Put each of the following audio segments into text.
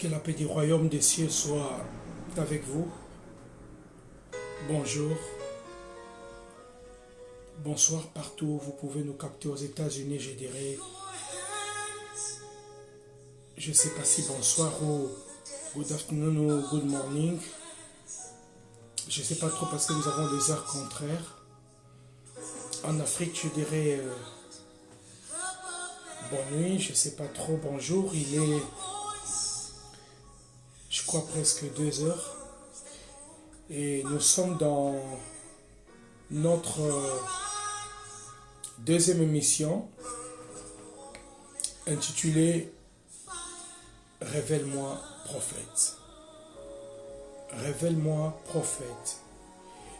Que la paix du royaume des cieux soit avec vous. Bonjour. Bonsoir partout où vous pouvez nous capter aux États-Unis, je dirais. Je ne sais pas si bonsoir ou good afternoon ou good morning. Je ne sais pas trop parce que nous avons des heures contraires. En Afrique, je dirais bonne nuit, je ne sais pas trop bonjour. Il est, je crois, presque 2 heures. Et nous sommes dans notre deuxième émission intitulée Révèle-moi prophète. Révèle-moi prophète.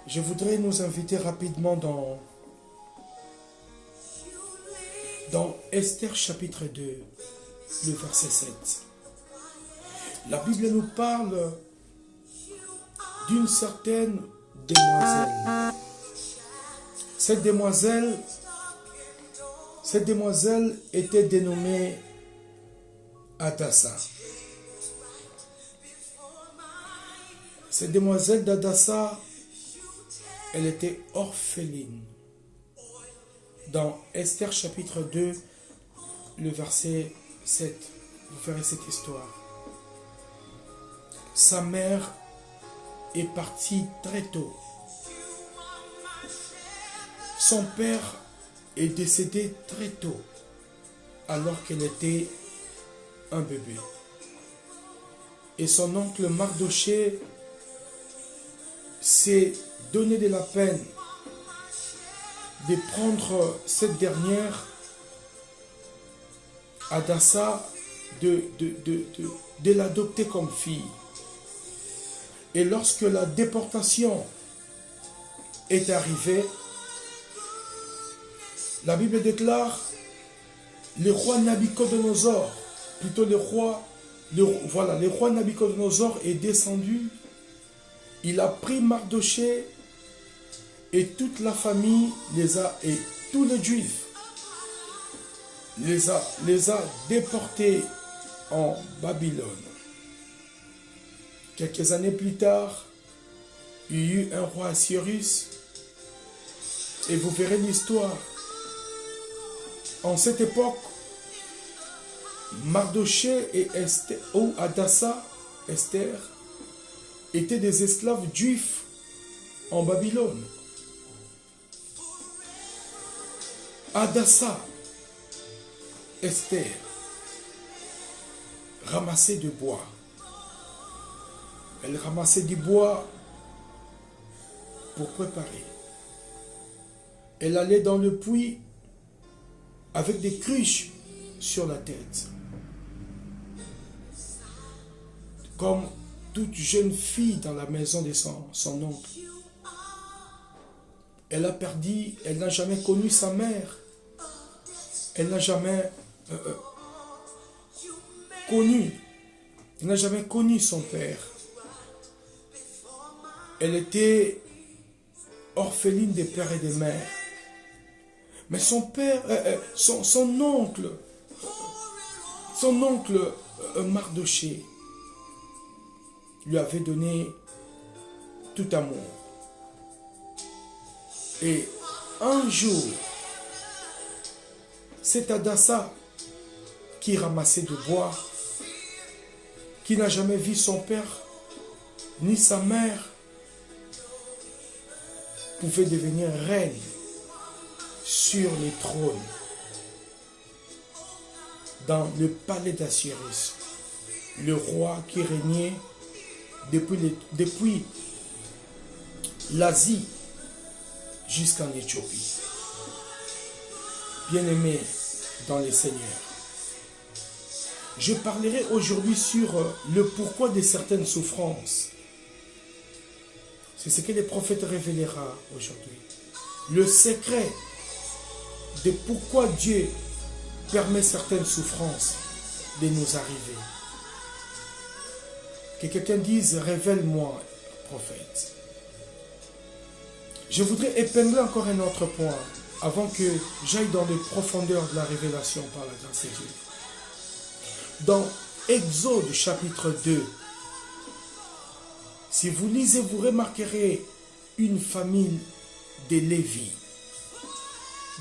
Je voudrais nous inviter rapidement dans Esther chapitre 2, le verset 7. La Bible nous parle d'une certaine demoiselle. Cette demoiselle était dénommée Hadassa. Cette demoiselle d'Hadassa, elle était orpheline. Dans Esther chapitre 2, le verset 7, vous verrez cette histoire. Sa mère est partie très tôt. Son père est décédé très tôt, alors qu'elle était un bébé. Et son oncle Mardoché s'est donné de la peine de prendre cette dernière, Hadassa, de l'adopter comme fille. Et lorsque la déportation est arrivée, la Bible déclare, le roi Nabuchodonosor, plutôt le roi Nabuchodonosor est descendu, il a pris Mardoché et toute la famille et tous les Juifs les a déportés en Babylone. Quelques années plus tard, il y eut un roi Assuérus et vous verrez l'histoire. En cette époque, Mardoché et Esther, ou Hadassa, Esther, étaient des esclaves juifs en Babylone. Hadassa, Esther, ramassait du bois. Elle ramassait du bois pour préparer. Elle allait dans le puits avec des cruches sur la tête. Comme toute jeune fille dans la maison de son oncle. Elle n'a jamais connu sa mère. Elle n'a jamais connu son père. Elle était orpheline des pères et des mères. Mais son père, son oncle Mardoché lui avait donné tout amour. Et un jour, c'est Hadassa qui ramassait du bois, qui n'a jamais vu son père ni sa mère, pouvait devenir reine sur les trônes dans le palais d'Assuérus, le roi qui régnait depuis l'Asie jusqu'en Éthiopie. Bien-aimés dans les Seigneurs, je parlerai aujourd'hui sur le pourquoi de certaines souffrances. C'est ce que le prophète révélera aujourd'hui. Le secret de pourquoi Dieu permet certaines souffrances de nous arriver. Que quelqu'un dise, révèle-moi, prophète. Je voudrais épingler encore un autre point avant que j'aille dans les profondeurs de la révélation par la grâce de Dieu. Dans Exode chapitre 2. Si vous lisez, vous remarquerez une famille de Lévi,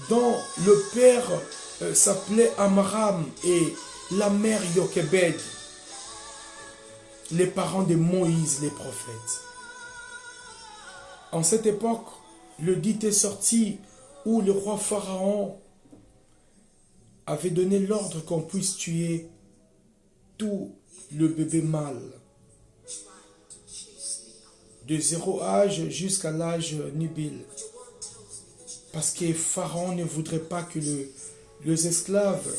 dont le père s'appelait Amram et la mère Jochebed, les parents de Moïse, les prophètes. En cette époque, le dit est sorti où le roi Pharaon avait donné l'ordre qu'on puisse tuer tout le bébé mâle, de 0 âge jusqu'à l'âge nubile. Parce que Pharaon ne voudrait pas que les esclaves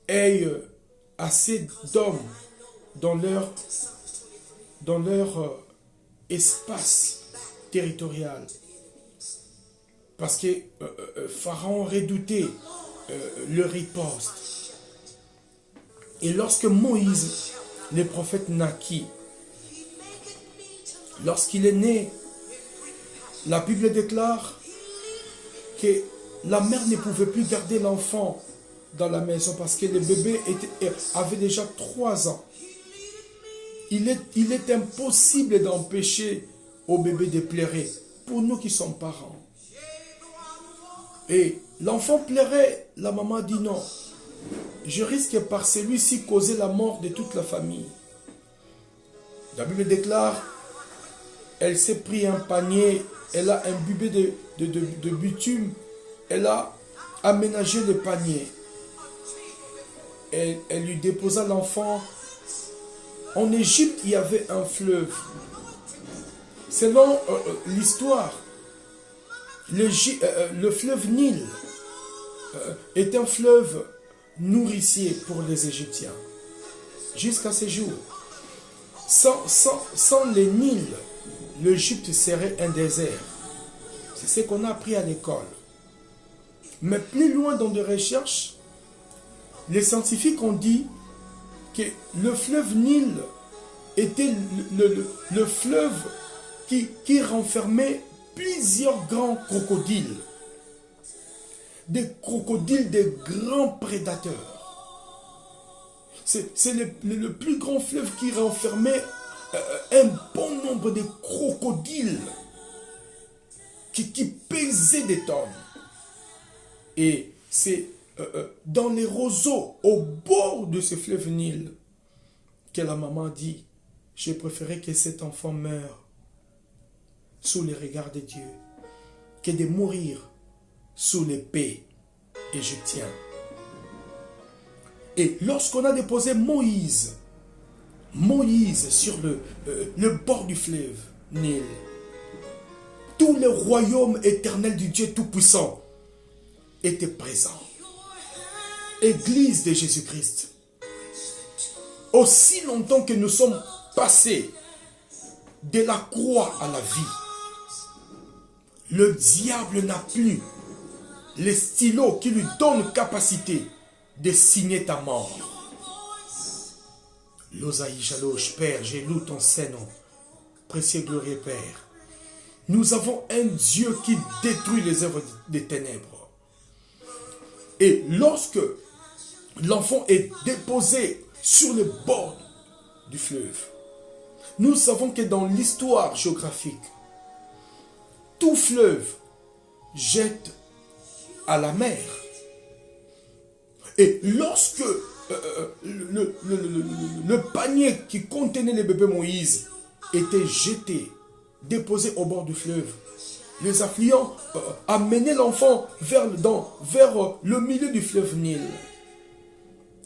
aient assez d'hommes dans leur espace territorial. Parce que Pharaon redoutait le riposte. Et lorsque Moïse, le prophète, naquit, lorsqu'il est né, la Bible déclare que la mère ne pouvait plus garder l'enfant dans la maison parce que le bébé avait déjà 3 ans. Il est impossible d'empêcher au bébé de pleurer pour nous qui sommes parents. Et l'enfant pleurait, la maman dit non. Je risque par celui-ci causer la mort de toute la famille. La Bible déclare, elle s'est pris un panier, elle a imbibé de bitume, elle a aménagé le panier. Elle lui déposa l'enfant. En Égypte, il y avait un fleuve. Selon l'histoire, le fleuve Nil est un fleuve nourricier pour les Égyptiens. Jusqu'à ce jour. Sans les Nil, l'Égypte serait un désert. C'est ce qu'on a appris à l'école. Mais plus loin dans des recherches, les scientifiques ont dit que le fleuve Nil était le fleuve qui renfermait plusieurs grands crocodiles. Des crocodiles, des grands prédateurs. C'est le plus grand fleuve qui renfermait un bon nombre de crocodiles qui pesaient des tonnes. Et c'est dans les roseaux, au bord de ce fleuve Nil, que la maman dit, j'ai préféré que cet enfant meure sous les regards de Dieu, que de mourir sous l'épée égyptienne. Et lorsqu'on a déposé Moïse sur le bord du fleuve Nil, tout le royaume éternel du Dieu Tout-Puissant était présent. Église de Jésus-Christ, aussi longtemps que nous sommes passés de la croix à la vie, le diable n'a plus les stylos qui lui donnent capacité de signer ta mort. L'Osaïe Jaloche, Père, j'ai loué ton Saint-Nom, précieux glorieux Père. Nous avons un Dieu qui détruit les œuvres des ténèbres. Et lorsque l'enfant est déposé sur le bord du fleuve, nous savons que dans l'histoire géographique, tout fleuve jette à la mer. Et lorsque le panier qui contenait le bébé Moïse était jeté, déposé au bord du fleuve, les affluents amenaient l'enfant vers le milieu du fleuve Nil.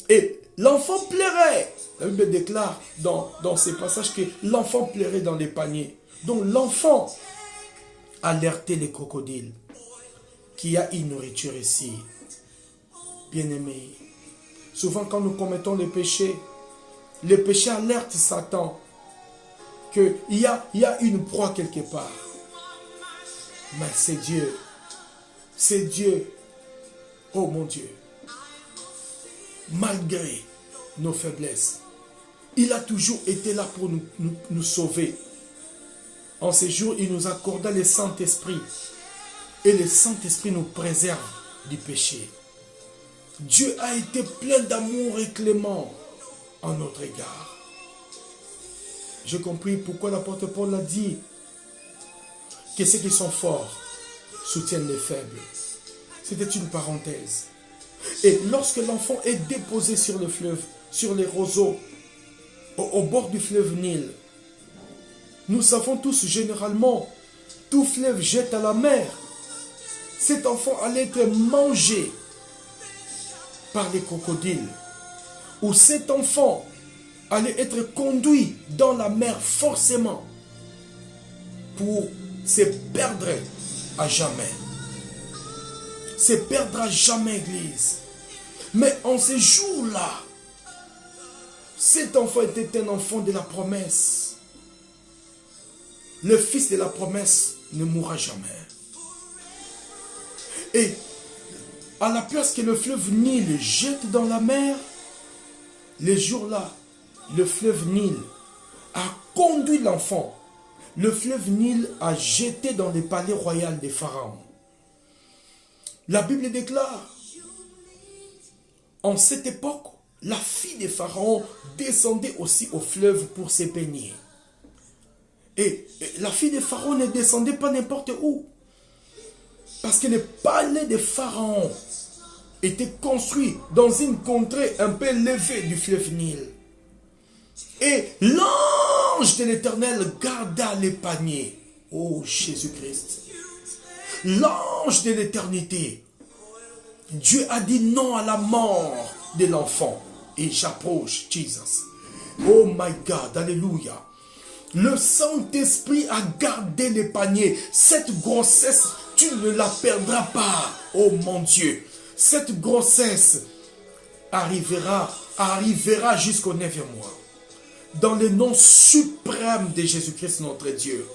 Et l'enfant pleurait. La Bible déclare dans ces passages que l'enfant pleurait dans les paniers. Donc l'enfant alertait les crocodiles qu'il y a une nourriture ici. Bien-aimés, souvent quand nous commettons les péchés alertent Satan qu'il y a une proie quelque part. Mais c'est Dieu, oh mon Dieu, malgré nos faiblesses, il a toujours été là pour nous sauver. En ces jours, il nous accorda le Saint-Esprit. Et le Saint-Esprit nous préserve du péché. Dieu a été plein d'amour et clément. en notre égard. J'ai compris pourquoi l'apôtre Paul a dit que ceux qui sont forts soutiennent les faibles. C'était une parenthèse. Et lorsque l'enfant est déposé sur le fleuve, sur les roseaux, au bord du fleuve Nil, nous savons tous généralement, tout fleuve jette à la mer. Cet enfant allait être mangé par les crocodiles. Ou cet enfant allait être conduit dans la mer forcément pour se perdre à jamais. Se perdre à jamais, Église. Mais en ces jours-là, cet enfant était un enfant de la promesse. Le fils de la promesse ne mourra jamais. Et à la place que le fleuve Nil jette dans la mer, les jours-là, le fleuve Nil a conduit l'enfant. Le fleuve Nil a jeté dans les palais royaux des pharaons. La Bible déclare, en cette époque, la fille des pharaons descendait aussi au fleuve pour se baigner. Et la fille des pharaons ne descendait pas n'importe où. Parce que les palais des pharaons étaient construits dans une contrée un peu élevée du fleuve Nil. Et l'ange de l'Éternel garda les paniers. Oh Jésus-Christ. L'ange de l'éternité. Dieu a dit non à la mort de l'enfant. Et j'approche, Jesus. Oh my God, alléluia. Le Saint-Esprit a gardé les paniers. Cette grossesse, tu ne la perdras pas. Oh mon Dieu. Cette grossesse arrivera jusqu'au 9e mois. Dans le nom suprême de Jésus-Christ notre Dieu.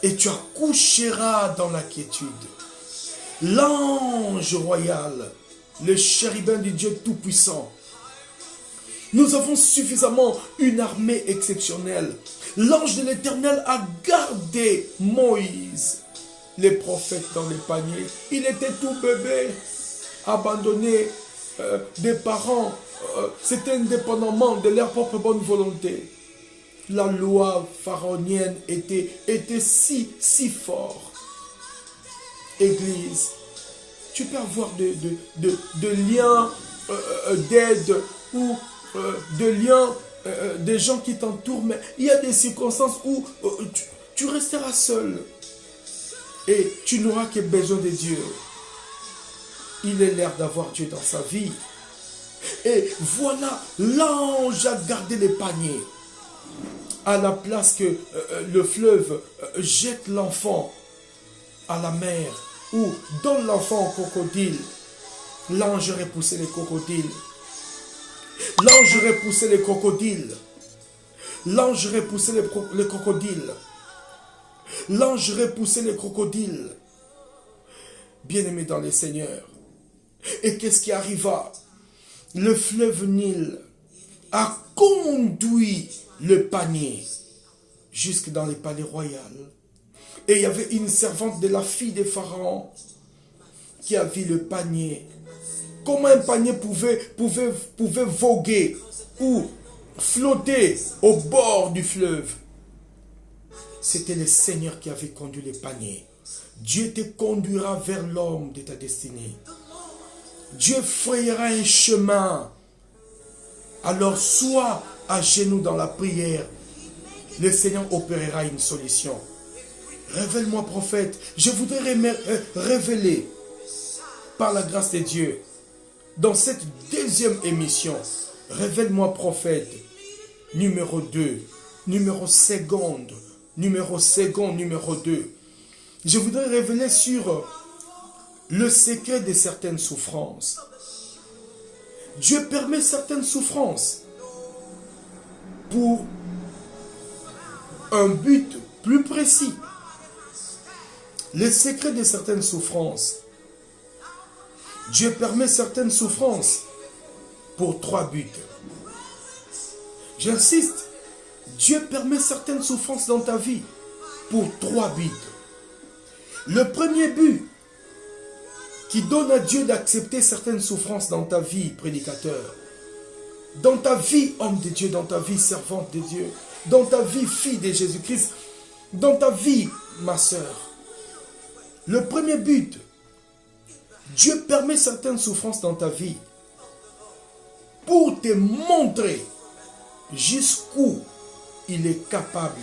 Et tu accoucheras dans la quiétude. L'ange royal, le chérubin du Dieu Tout-Puissant. Nous avons suffisamment une armée exceptionnelle. L'ange de l'Éternel a gardé Moïse, les prophètes dans les paniers. Il était tout bébé, abandonné des parents. C'était indépendamment de leur propre bonne volonté. La loi pharaonienne était si fort. Église, tu peux avoir de liens d'aide ou de liens des gens qui t'entourent, mais il y a des circonstances où tu resteras seul et tu n'auras que besoin de Dieu. Il est l'heure d'avoir Dieu dans sa vie. Et voilà, l'ange a gardé les paniers. À la place que le fleuve jette l'enfant à la mer ou donne l'enfant au crocodile, l'ange repoussait les crocodiles. L'ange repoussait les crocodiles. L'ange repoussait les crocodiles. L'ange repoussait les crocodiles. Bien-aimé dans le Seigneur. Et qu'est-ce qui arriva? Le fleuve Nil a conduit le panier jusque dans les palais royaux. Et il y avait une servante de la fille des pharaons qui a vu le panier. Comment un panier pouvait voguer ou flotter au bord du fleuve? C'était le Seigneur qui avait conduit les paniers. Dieu te conduira vers l'homme de ta destinée. Dieu frayera un chemin. Alors sois à genoux dans la prière. Le Seigneur opérera une solution. Révèle-moi, prophète. Je voudrais révéler par la grâce de Dieu dans cette deuxième émission. Révèle-moi, prophète. Numéro 2. Numéro 2. Je voudrais révéler sur le secret de certaines souffrances. Dieu permet certaines souffrances pour un but plus précis. Le secret de certaines souffrances. Dieu permet certaines souffrances pour 3 buts. J'insiste, Dieu permet certaines souffrances dans ta vie pour 3 buts. Le premier but qui donne à Dieu d'accepter certaines souffrances dans ta vie, prédicateur. Dans ta vie, homme de Dieu, dans ta vie, servante de Dieu, dans ta vie, fille de Jésus-Christ, dans ta vie, ma soeur. Le premier but, Dieu permet certaines souffrances dans ta vie pour te montrer jusqu'où il est capable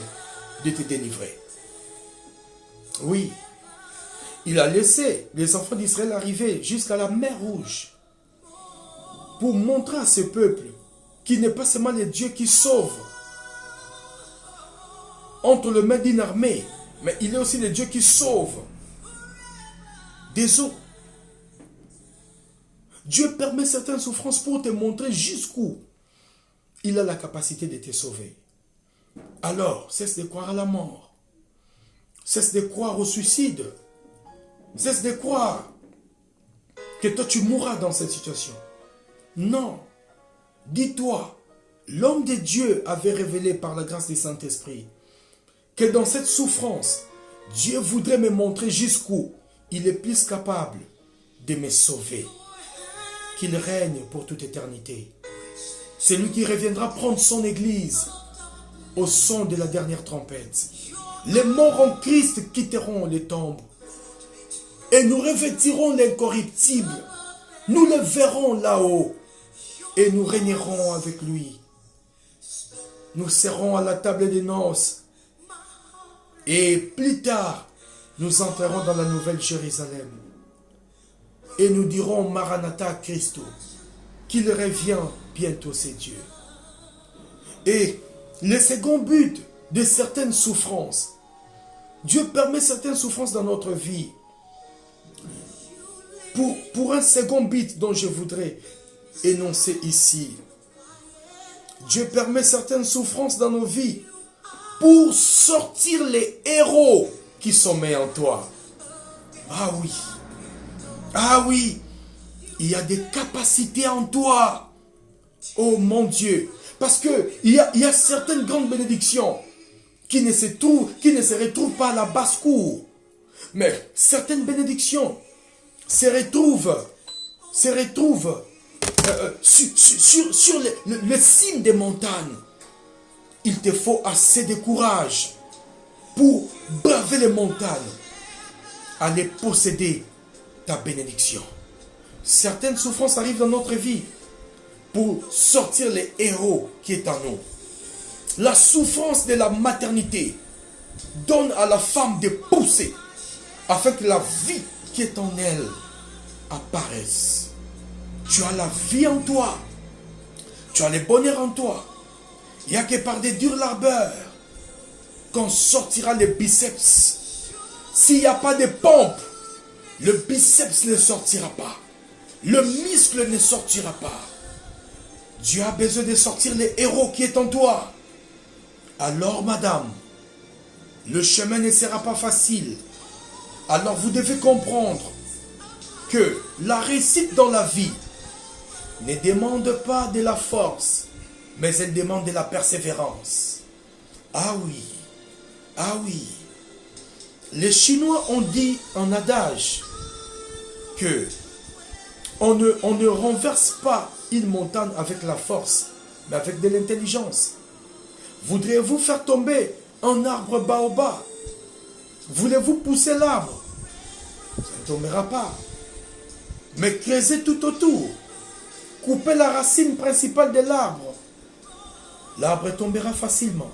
de te délivrer. Oui, il a laissé les enfants d'Israël arriver jusqu'à la mer Rouge pour montrer à ce peuple qu'il n'est pas seulement le Dieu qui sauve entre les mains d'une armée, mais il est aussi le Dieu qui sauve des eaux. Dieu permet certaines souffrances pour te montrer jusqu'où il a la capacité de te sauver. Alors, cesse de croire à la mort. Cesse de croire au suicide. Cesse de croire que toi tu mourras dans cette situation. Non. Dis-toi, l'homme de Dieu avait révélé par la grâce du Saint-Esprit que dans cette souffrance, Dieu voudrait me montrer jusqu'où il est plus capable de me sauver. Qu'il règne pour toute éternité. C'est lui qui reviendra prendre son église au son de la dernière trompette. Les morts en Christ quitteront les tombes et nous revêtirons l'incorruptible. Nous le verrons là-haut et nous régnerons avec lui. Nous serons à la table des noces et plus tard, nous entrerons dans la nouvelle Jérusalem. Et nous dirons Maranatha Christo, qu'il revient bientôt, c'est Dieu. Et le second but de certaines souffrances, Dieu permet certaines souffrances dans notre vie. Pour un second but dont je voudrais énoncer ici. Dieu permet certaines souffrances dans nos vies pour sortir les héros qui sommeillent en toi. Ah oui. Ah oui, il y a des capacités en toi. Oh mon Dieu. Parce qu'il y a certaines grandes bénédictions qui ne se retrouvent pas à la basse-cour. Mais certaines bénédictions se retrouvent sur le cime des montagnes. Il te faut assez de courage pour braver les montagnes, aller posséder ta bénédiction. Certaines souffrances arrivent dans notre vie pour sortir les héros qui est en nous. La souffrance de la maternité donne à la femme de pousser afin que la vie qui est en elle apparaisse. Tu as la vie en toi. Tu as le bonheur en toi. Il n'y a que par des durs labeurs qu'on sortira les biceps. S'il n'y a pas de pompe, le biceps ne sortira pas. Le muscle ne sortira pas. Dieu a besoin de sortir les héros qui est en toi. Alors, madame, le chemin ne sera pas facile. Alors, vous devez comprendre que la réussite dans la vie ne demande pas de la force, mais elle demande de la persévérance. Ah oui, ah oui. Les Chinois ont dit en adage que on ne renverse pas une montagne avec la force, mais avec de l'intelligence. Voudriez-vous faire tomber un arbre baobab? Voulez-vous pousser l'arbre? Ça ne tombera pas. Mais creusez tout autour. Coupez la racine principale de l'arbre. L'arbre tombera facilement.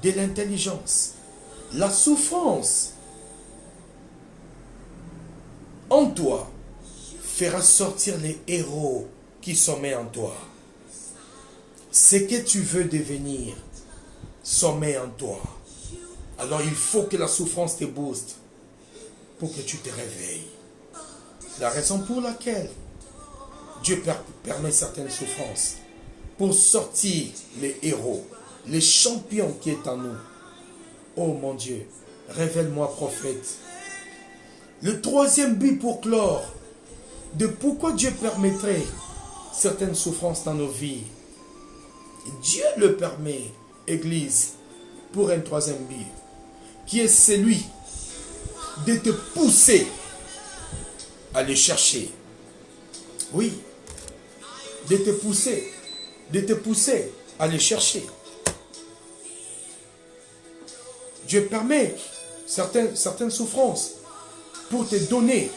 De l'intelligence. La souffrance en toi fera sortir les héros qui sommeillent en toi. Ce que tu veux devenir sommeille en toi. Alors il faut que la souffrance te booste pour que tu te réveilles. La raison pour laquelle Dieu permet certaines souffrances pour sortir les héros, les champions qui est en nous. Oh mon Dieu, révèle-moi prophète. Le troisième but pour clore de pourquoi Dieu permettrait certaines souffrances dans nos vies. Dieu le permet, Église, pour un troisième but, qui est celui de te pousser à le chercher. Oui, de te pousser de te pousser à les chercher. Dieu permet certaines souffrances pour te donner,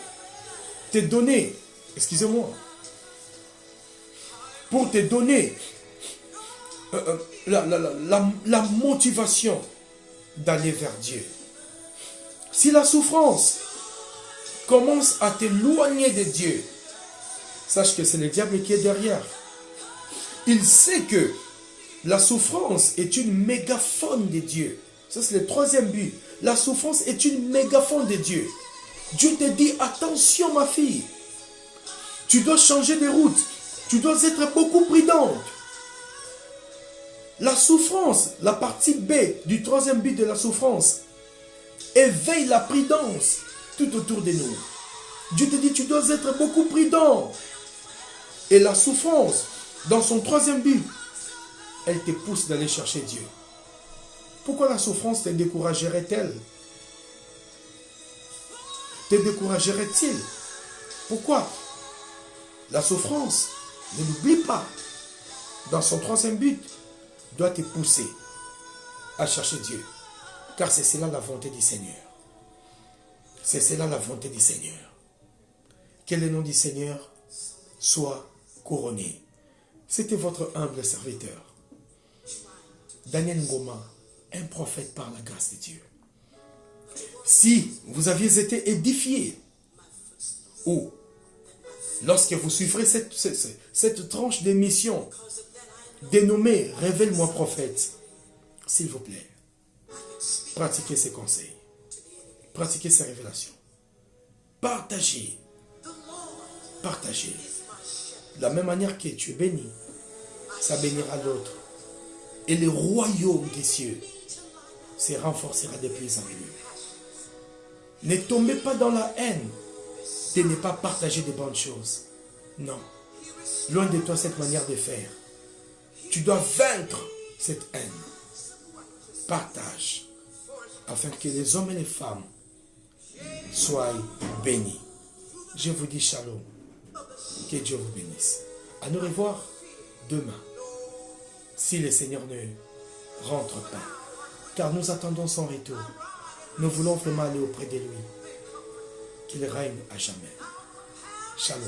excusez-moi, pour te donner la motivation d'aller vers Dieu. Si la souffrance commence à t'éloigner de Dieu, sache que c'est le diable qui est derrière. Il sait que la souffrance est une mégaphone de Dieu. Ça, c'est le troisième but. La souffrance est une mégaphone de Dieu. Dieu te dit, attention ma fille, tu dois changer de route. Tu dois être beaucoup prudente. La souffrance, la partie B du troisième but de la souffrance, éveille la prudence tout autour de nous. Dieu te dit, tu dois être beaucoup prudent. Et la souffrance, dans son troisième but, elle te pousse d'aller chercher Dieu. Pourquoi la souffrance te découragerait-elle? Te découragerait-il? Pourquoi? La souffrance, ne l'oublie pas, dans son troisième but, doit te pousser à chercher Dieu. Car c'est cela la volonté du Seigneur. C'est cela la volonté du Seigneur. Que le nom du Seigneur soit couronné. C'était votre humble serviteur, Daniel Ngoma, un prophète par la grâce de Dieu. Si vous aviez été édifié, ou lorsque vous suivrez cette tranche d'émission dénommée « Révèle-moi prophète », s'il vous plaît, pratiquez ces conseils, pratiquez ces révélations, partagez. De la même manière que tu es béni, ça bénira l'autre. Et le royaume des cieux se renforcera de plus en plus. Ne tombez pas dans la haine de ne pas partager de bonnes choses. Non. Loin de toi cette manière de faire. Tu dois vaincre cette haine. Partage. Afin que les hommes et les femmes soient bénis. Je vous dis shalom. Que Dieu vous bénisse. À nous revoir demain. Si le Seigneur ne rentre pas. Car nous attendons son retour. Nous voulons vraiment aller auprès de lui. Qu'il règne à jamais. Shalom.